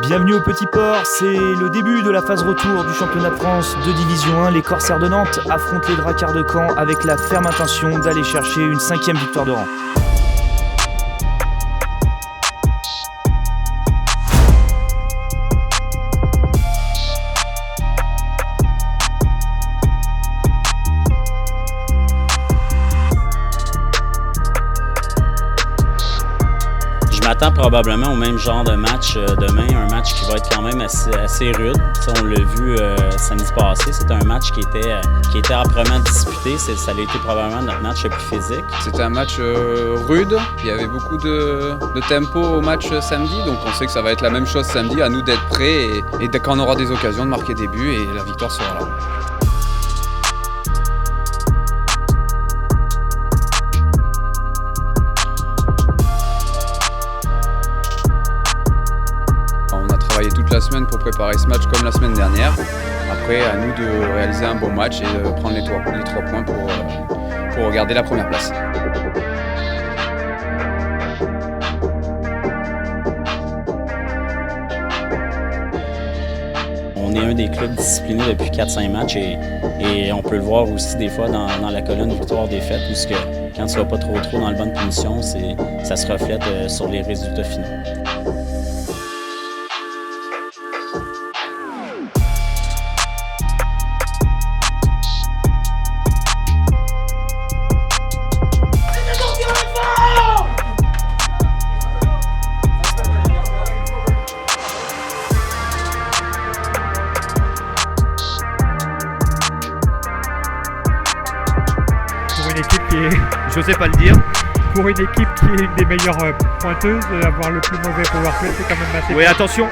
Bienvenue au Petit Port, c'est le début de la phase retour du championnat de France de Division 1. Les Corsaires de Nantes affrontent les Dracards de Caen avec la ferme intention d'aller chercher une 5e victoire de rang. Je m'attends probablement au même genre de match demain, un match qui va être quand même assez rude. Ça, on l'a vu samedi passé, c'était un match qui était âprement disputé. Ça a été probablement notre match le plus physique. C'était un match rude, il y avait beaucoup de tempo au match samedi, donc on sait que ça va être la même chose samedi, à nous d'être prêts et dès qu'on aura des occasions de marquer des buts et la victoire sera là. Toute la semaine pour préparer ce match comme la semaine dernière. Après, à nous de réaliser un bon match et de prendre les 3 points pour garder la première place. On est un des clubs disciplinés depuis 4-5 matchs et on peut le voir aussi des fois dans la colonne victoire-défaite où quand tu ne vas pas trop dans le bonne punition, ça se reflète sur les résultats finaux. Une équipe qui est, j'osais pas le dire, pour une équipe qui est une des meilleures pointeuses, avoir le plus mauvais powerplay, c'est quand même assez. Oui, attention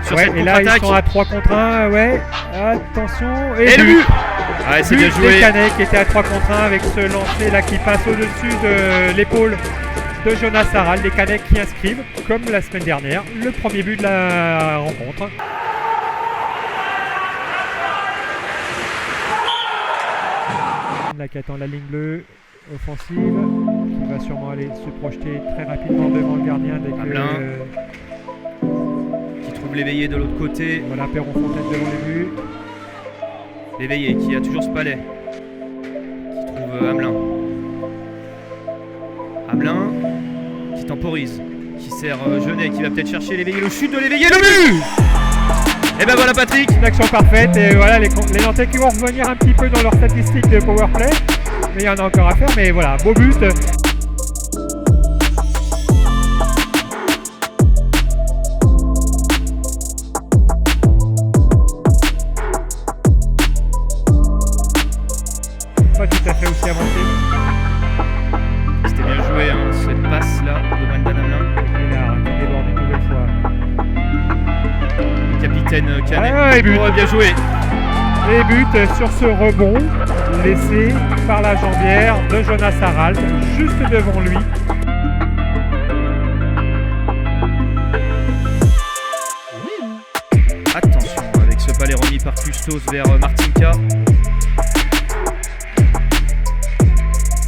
sur cette et là contre-attaque. ils sont à 3 contre 1, ouais, attention, Et le but. Ouais, c'est bien but joué. des Canets qui était à 3 contre 1 avec ce lancer là qui passe au-dessus de l'épaule de Jonas Saral, les Canets qui inscrivent, comme la semaine dernière, le premier but de la rencontre. Là qui attend la ligne bleue offensive, qui va sûrement aller se projeter très rapidement devant le gardien dès que... Hamelin. Qui trouve l'éveillé de l'autre côté. Voilà, Perron-Fontaine devant les buts. L'éveillé qui a toujours ce palais. Qui trouve Hamelin. Hamelin qui temporise. Qui sert Genet, qui va peut-être chercher l'éveillé. Le chute de l'éveillé, le but. Et ben voilà Patrick. Une action parfaite et voilà les Nantais qui vont revenir un petit peu dans leurs statistiques de powerplay. Mais il y en a encore à faire, mais voilà, beau but. Pas tout à fait aussi avancé. C'était bien joué, hein, cette passe là de Brendan Hamelin. Il a débordé une nouvelle fois. Le capitaine Canet. Ah, et but. Oh, bien joué. Et but sur ce rebond laissé par la jambière de Jonas Harald, juste devant lui. Attention avec ce palais remis par Custos vers Martinka.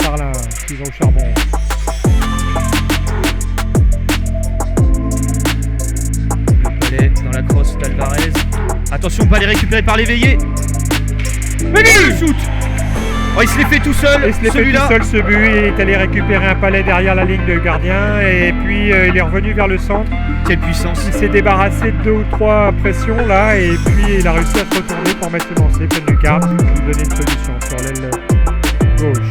Sarlin qui va au charbon. Le palais dans la crosse d'Alvarez. Attention, palais récupéré par l'éveillé. Mais le shoot. Oh, il se l'est fait tout seul, Il se l'est fait celui-là. tout seul ce but, il est allé récupérer un palais derrière la ligne de gardien et puis il est revenu vers le centre. Quelle puissance. Il s'est débarrassé de 2 ou 3 pressions là et puis il a réussi à se retourner pour mettre le lancer près du garde, lui donner une solution sur l'aile gauche.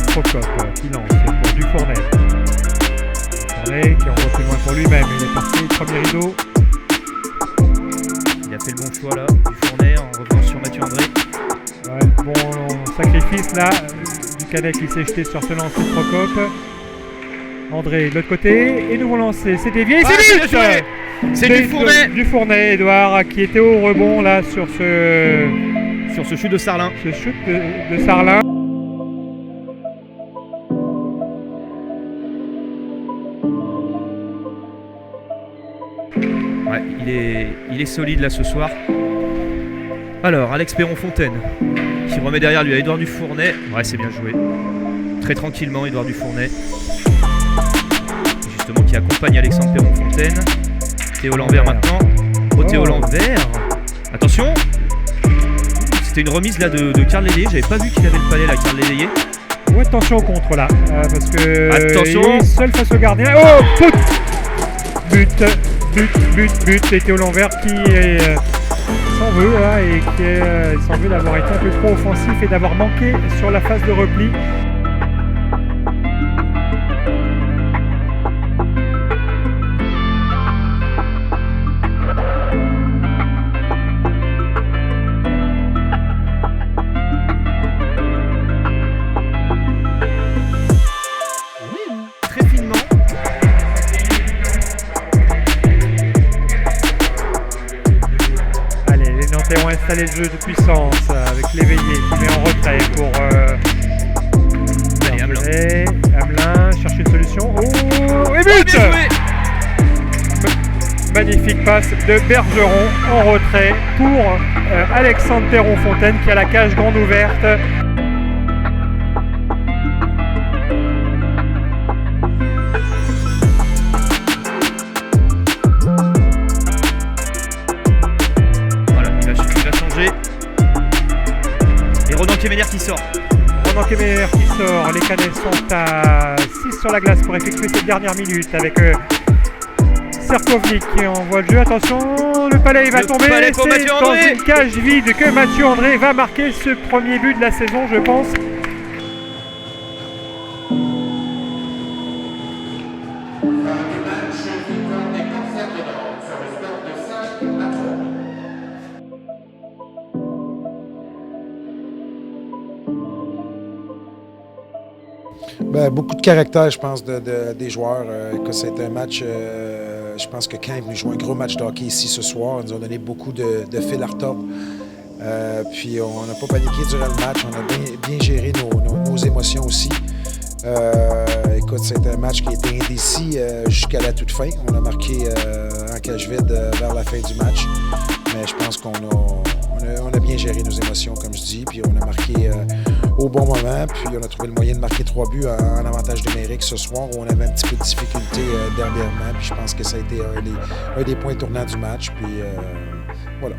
Prokop qui lance pour Dufournet. Dufournet qui envoie plus loin pour lui-même, il est parti, premier rideau. Il a fait le bon choix là, Dufournet en revenant sur Mathieu André. Ouais, bon sacrifice là, du Canet qui s'est jeté sur ce lancer de Prokop. André de l'autre côté, et nouveau lancé, c'est dévié, c'est but. C'est Dufournet. Dufournet, Edouard, qui était au rebond là sur ce chute de Sarlin. Ce shoot de Sarlin. Ouais, il est solide là ce soir. Alors, Alex Perron-Fontaine qui remet derrière lui à Edouard Dufournet. Ouais, c'est bien joué. Très tranquillement, Edouard Dufournet. Justement, qui accompagne Alexandre Perron-Fontaine. Théo Lambert maintenant. sauté au l'envers. Attention. C'était une remise là de Karl Leleye. J'avais pas vu qu'il avait le palais là, Karl Leleye. Ouais, attention au contre là, parce que Attention. il est seul face au gardien. Oh, but, et Théo Lanvert qui s'en veut là, et qui s'en veut d'avoir été un peu trop offensif et d'avoir manqué sur la phase de repli. Très finement. Allez, les Nantais ont installé le jeu de puissance avec l'éveillé qui met en retrait pour Allez, Hamelin. Hamelin cherche une solution. Oh, et but! Bien joué. Magnifique passe de Bergeron en retrait pour Alexandre Théron-Fontaine qui a la cage grande ouverte. Voilà, il va changer. Et Ronan Kemener qui sort. Ronan Kemener qui sort. Les Canets sont à 6 sur la glace pour effectuer cette dernière minute avec Serkovnik qui envoie le jeu. Attention, le palais il va tomber. Palais pour C'est Mathieu dans André. une cage vide que Mathieu André va marquer ce premier but de la saison, je pense. Ben, beaucoup de caractère, je pense, des joueurs. Que c'est un match, je pense que Caen est venu jouer un gros match de hockey ici ce soir. Ils nous ont donné beaucoup de fil à retordre. Puis on n'a pas paniqué durant le match. On a bien géré nos émotions aussi. Écoute, c'est un match qui a été indécis jusqu'à la toute fin. On a marqué en cage vide vers la fin du match. Mais je pense qu'on a bien géré nos émotions, comme je dis. Puis on a marqué au bon moment. Puis on a trouvé le moyen de marquer 3 buts en avantage numérique ce soir où on avait un petit peu de difficulté dernièrement. Puis je pense que ça a été un des points tournants du match. Puis voilà.